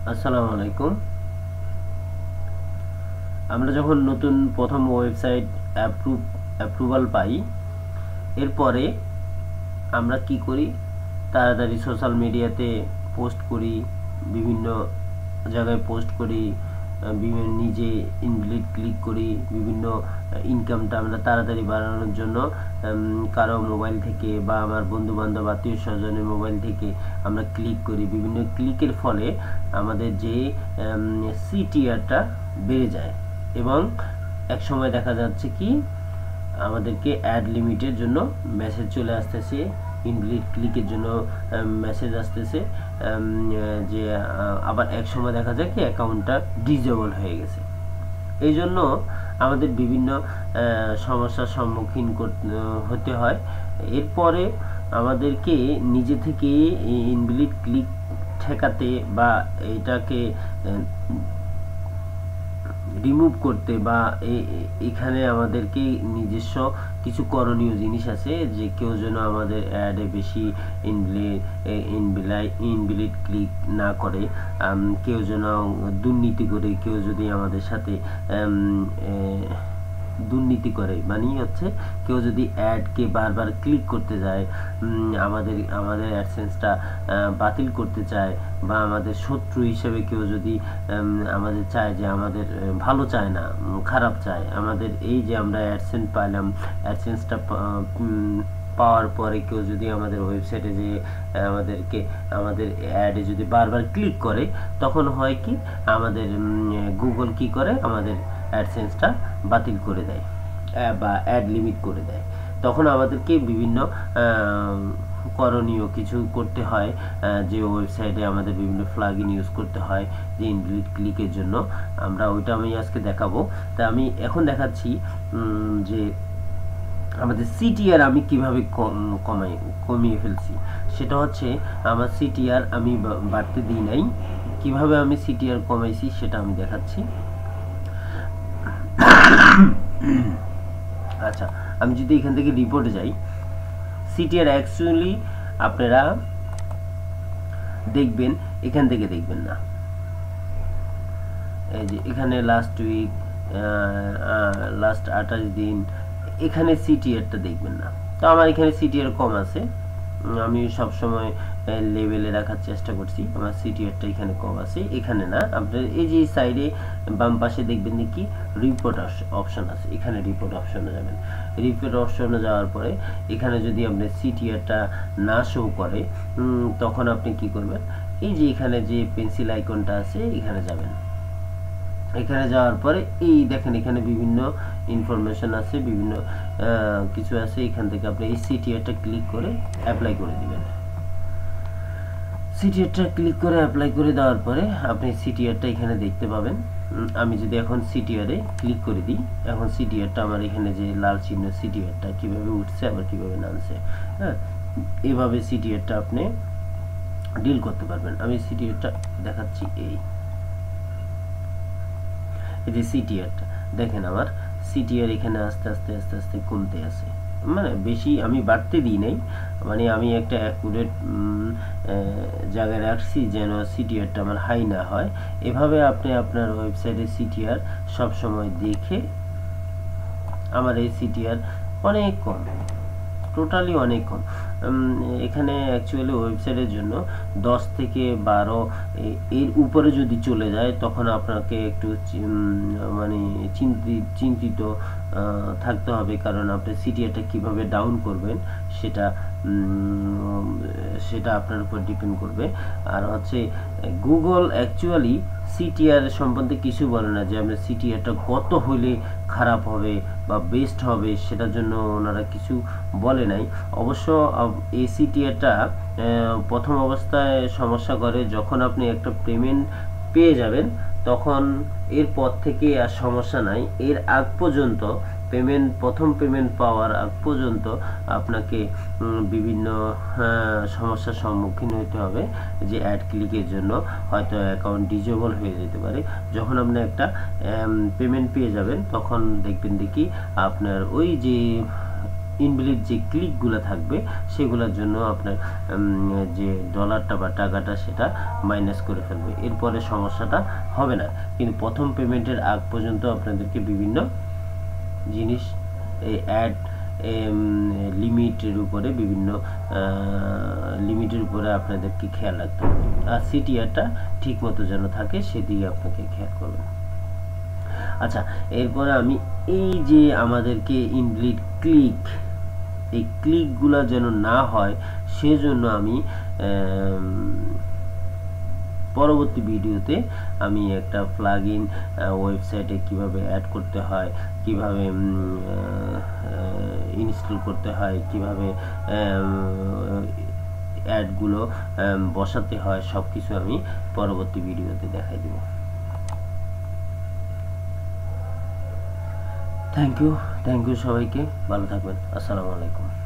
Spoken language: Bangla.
আসসালামু আলাইকুম। আমরা যখন নতুন প্রথম ওয়েবসাইট অ্যাপ্রুভাল পাই, এরপরে আমরা কি করি, তাড়াতাড়ি সোশ্যাল মিডিয়াতে পোস্ট করি, বিভিন্ন জায়গায় পোস্ট করি, বিভিন্ন নিজে ইনভ্যালিড ক্লিক করি, বিভিন্ন ইনকামটা আমরা তাড়াতাড়ি বাড়ানোর জন্য কারো মোবাইল থেকে বা আমার বন্ধু বান্ধব আত্মীয় স্বজনের মোবাইল থেকে আমরা ক্লিক করি। বিভিন্ন ক্লিকের ফলে আমাদের যে সিটিআরটা বেড়ে যায় এবং এক সময় দেখা যাচ্ছে কি আমাদেরকে অ্যাড লিমিটের জন্য মেসেজ চলে আসতেছে, ইনভ্যালিড ক্লিকের জন্য মেসেজ আসতেছে, যে আবার এক সময় দেখা যায় কি অ্যাকাউন্টটা ডিসেবল হয়ে গেছে। এই জন্য আমাদের বিভিন্ন সমস্যার সম্মুখীন হতে হয়। এরপরে আমাদেরকে নিজে থেকে ইনভ্যালিড ক্লিক ঠেকাতে বা এটাকে রিমুভ করতে বা এখানে আমাদেরকে নিজস্ব কিছু করণীয় জিনিস আছে, যে কেউ যেন আমাদের অ্যাডে বেশি ইনভ্যালিড ক্লিক না করে, কেউ যেন দুর্নীতি করে, কেউ যদি আমাদের সাথে দুর্নীতি করে, মানে হচ্ছে কেউ যদি অ্যাডকে বারবার ক্লিক করতে যায়, আমাদের অ্যাডসেন্সটা বাতিল করতে চায়, বা আমাদের শত্রু হিসেবে কেউ যদি আমাদের চায়, যে আমাদের ভালো চায় না, খারাপ চায়, আমাদের এই যে আমরা অ্যাডসেন্স পাইলাম, অ্যাডসেন্সটা পাওয়ার পরে কেউ যদি আমাদের ওয়েবসাইটে যে আমাদের অ্যাডে যদি বারবার ক্লিক করে, তখন হয় কি আমাদের গুগল কি করে, আমাদের অ্যাডসেন্সটা বাতিল করে দেয় বা অ্যাড লিমিট করে দেয়। তখন আমাদেরকে বিভিন্ন করণীয় কিছু করতে হয়, যে ওয়েবসাইটে আমাদের বিভিন্ন প্লাগইন ইউজ করতে হয় যে ইনভ্যালিড ক্লিকের জন্য। আমি আজকে দেখাবো। তা আমি এখন দেখাচ্ছি যে আমাদের সিটিআর আমি কিভাবে কমিয়ে ফেলছি। সেটা হচ্ছে আমার সিটিআর আমি বাড়তে দিই নাই, কিভাবে আমি সিটিআর কমাইছি সেটা আমি দেখাচ্ছি। আচ্ছা, আমি যদি এখান থেকে রিপোর্টে যাই, সিটিআর অ্যাকচুয়ালি আপনারা দেখবেন, এখান থেকে দেখবেন না, এই যে এখানে লাস্ট উইক, লাস্ট 28 দিন, এখানে সিটিআরটা দেখবেন না। তো আমার এখানে সিটিআর কম আছে, আমি সবসময় লেভেলে রাখার চেষ্টা করছি, আমার সিটিআরটা এখানে কম আছে। এখানে না, আপনার এই যে সাইডে বাম পাশে দেখবেন কি রিপোর্ট অপশন আছে, এখানে রিপোর্ট অপশনে যাবেন। রিপোর্ট অপশনে যাওয়ার পরে এখানে যদি আপনার সিটিআরটা না শো করে, তখন আপনি কি করবেন, এই যে এখানে যে পেন্সিল আইকনটা আছে এখানে যাবেন। এখানে যাওয়ার পরে এই দেখেন এখানে বিভিন্ন ইনফরমেশন আছে, বিভিন্ন কিছু আছে, এখান থেকে আপনি এই সিটিআরটা ক্লিক করে অ্যাপ্লাই করে দিবেন। সিটিআরটা ক্লিক করে অ্যাপ্লাই করে দেওয়ার পরে আপনি সিটিআরটা এখানে দেখতে পাবেন। আমি যদি এখন সিটিআরে ক্লিক করে দিই, এখন সিটিআরটা আমার এখানে যে লাল চিহ্ন, সিটিআরটা কিভাবে উঠছে আবার কিভাবে নামছে, হ্যাঁ, এভাবে সিটিআরটা আপনি ডিল করতে পারবেন। আমি সিটিআরটা দেখাচ্ছি, এই যে সিটিআরটা দেখেন, আমার সিটিআর এখানে আস্তে আস্তে আস্তে আস্তে কমতে আছে, মানে বেশি আমি বাড়তে দিই নাই, মানে আমি একটা অ্যাকুরেট জায়গায় রাখছি যেন সিটিআরটা আমার হাই না হয়। এভাবে আপনি আপনার ওয়েবসাইটে সিটিআর সবসময় দেখে, আমার এই সিটিআর অনেক কম, টোটালি অনেক কম। এখানে অ্যাকচুয়ালি ওয়েবসাইটের জন্য 10 থেকে 12 এর উপরে যদি চলে যায়, তখন আপনাকে একটু মানে চিন্তিত থাকতে হবে, কারণ আপনি সিটিআরটা কিভাবে ডাউন করবেন সেটা সেটা আপনার উপর ডিপেন্ড করবে। আর হচ্ছে গুগল অ্যাকচুয়ালি সিটিআর সম্বন্ধে কিছু বলে না, যে আপনার সিটিআরটা কত হইলে খারাপ হবে বা বেস্ট হবে, সেটার জন্য ওনারা কিছু বলে নাই। অবশ্য এই সিটিআরটা প্রথম অবস্থায় সমস্যা করে, যখন আপনি একটা পেমেন্ট পেয়ে যাবেন তখন এরপর থেকে আর সমস্যা নাই। এর আগ পর্যন্ত প্রথম পেমেন্ট পাওয়ার আগ পর্যন্ত আপনাকে বিভিন্ন সমস্যার সম্মুখীন হতে হবে, যে অ্যাড ক্লিকের জন্য হয়তো অ্যাকাউন্ট ডিসেবল হয়ে যেতে পারে। যখন আপনি একটা পেমেন্ট পেয়ে যাবেন, তখন দেখবেন দেখি আপনার ওই যে ইনভ্যালিড যে ক্লিকগুলো থাকবে সেগুলোর জন্য আপনার যে ডলারটা বা টাকাটা সেটা মাইনাস করে ফেলবে, এরপরে সমস্যাটা হবে না। কিন্তু প্রথম পেমেন্টের আগ পর্যন্ত আপনাদেরকে বিভিন্ন জিনিস এই অ্যাড লিমিটের উপরে বিভিন্ন লিমিটের উপরে আপনাদেরকে খেয়াল রাখতে হবে, আর সিটিআরটা ঠিক মতো যেন থাকে সেদিকে আপনাকে খেয়াল করবেন। আচ্ছা, এরপরে আমি এই যে আমাদেরকে ইনভ্যালিড ক্লিক, এই ক্লিকগুলো যেন না হয় সেজন্য আমি পরবর্তী ভিডিওতে আমি একটা প্লাগইন ওয়েবসাইটে কিভাবে অ্যাড করতে হয়, কিভাবে ইনস্টল করতে হয়, কিভাবে অ্যাডগুলো বসাতে হয়, সব কিছু আমি পরবর্তী ভিডিওতে দেখাই দেব। থ্যাংক ইউ সবাইকে, ভালো থাকবেন। আসসালামু আলাইকুম।